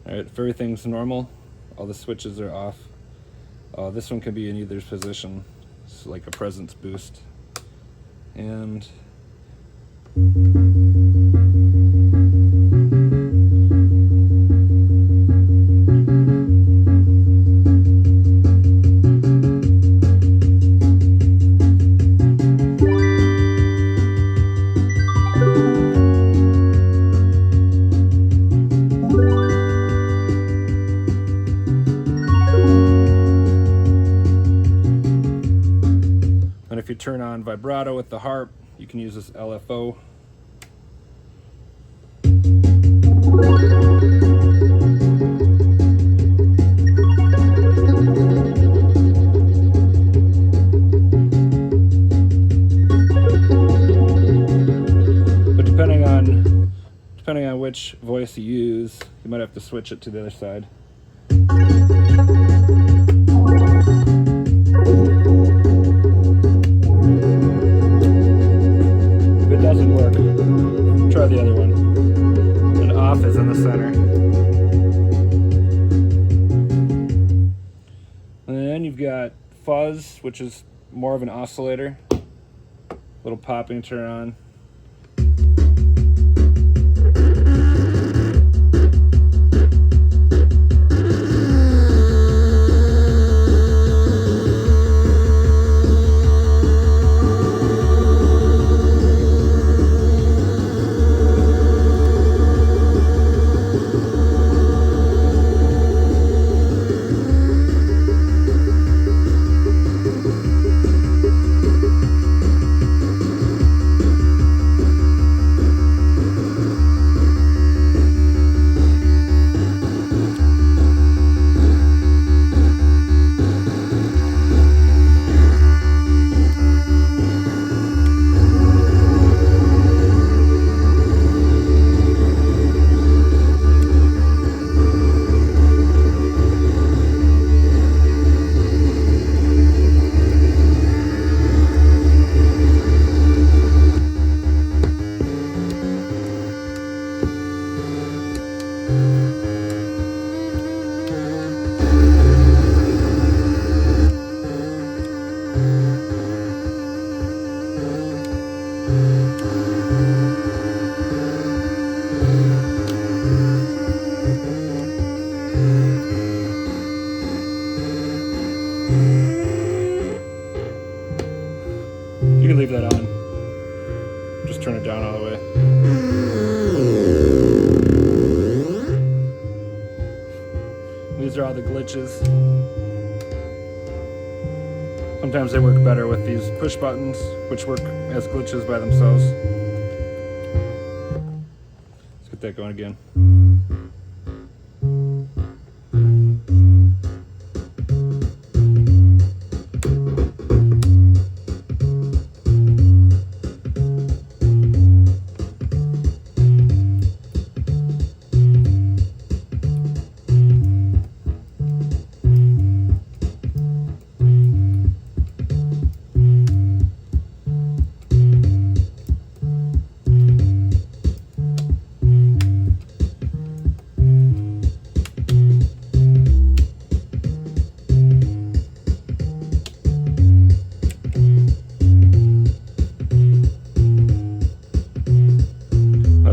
Alright, if everything's normal, all the switches are off. This one can be in either position. It's like a presence boost. And if you turn on vibrato with the harp, you can use this LFO. But depending on which voice you use, you might have to switch it to the other side. Doesn't work, try the other one. And off is in the center. And then you've got fuzz, which is more of an oscillator. Little popping turn on. You can leave that on. Just turn it down all the way. These are all the glitches. Sometimes they work better with these push buttons, which work as glitches by themselves. Let's get that going again.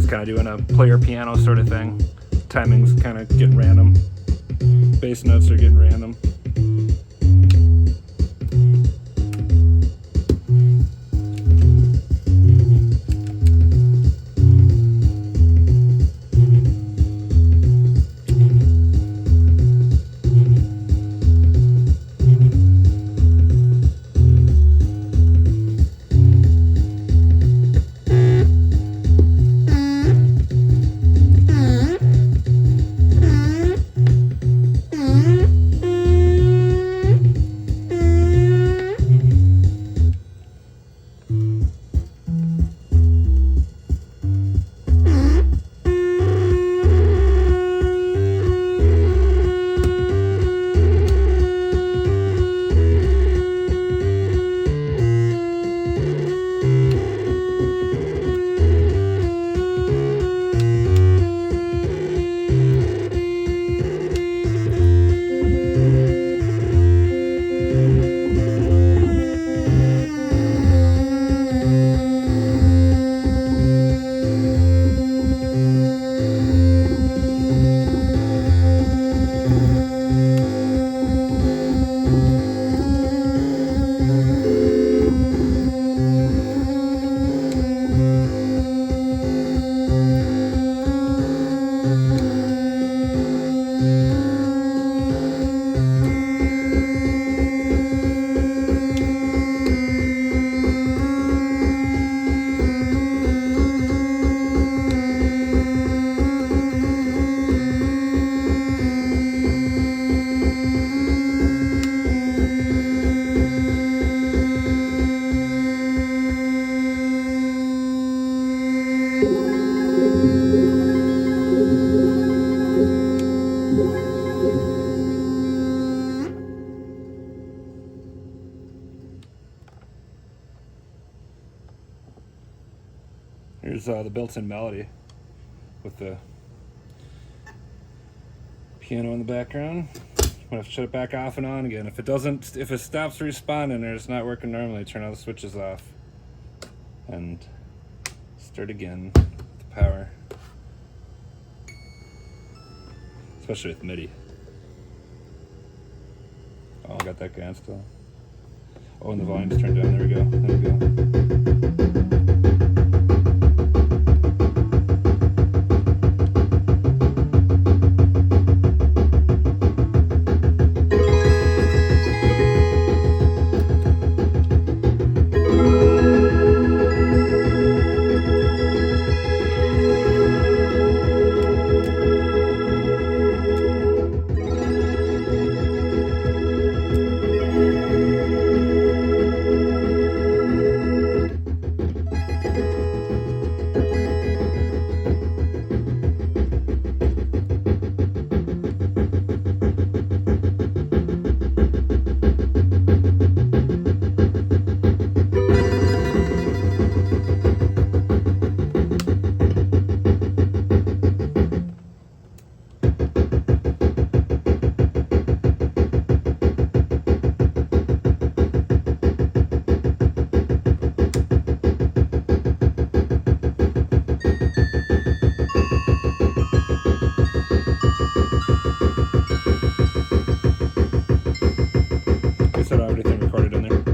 Kind of doing a player piano sort of thing. Timing's kind of getting random. Bass notes are getting random. is the built-in melody with the piano in the background. I'm gonna have to shut it back off and on again. If it stops responding or it's not working normally, turn all the switches off and start again with the power. Especially with MIDI. Oh, I got that guy on still. Oh, and the volume's turned down. There we go. There we go. Set everything recorded in there.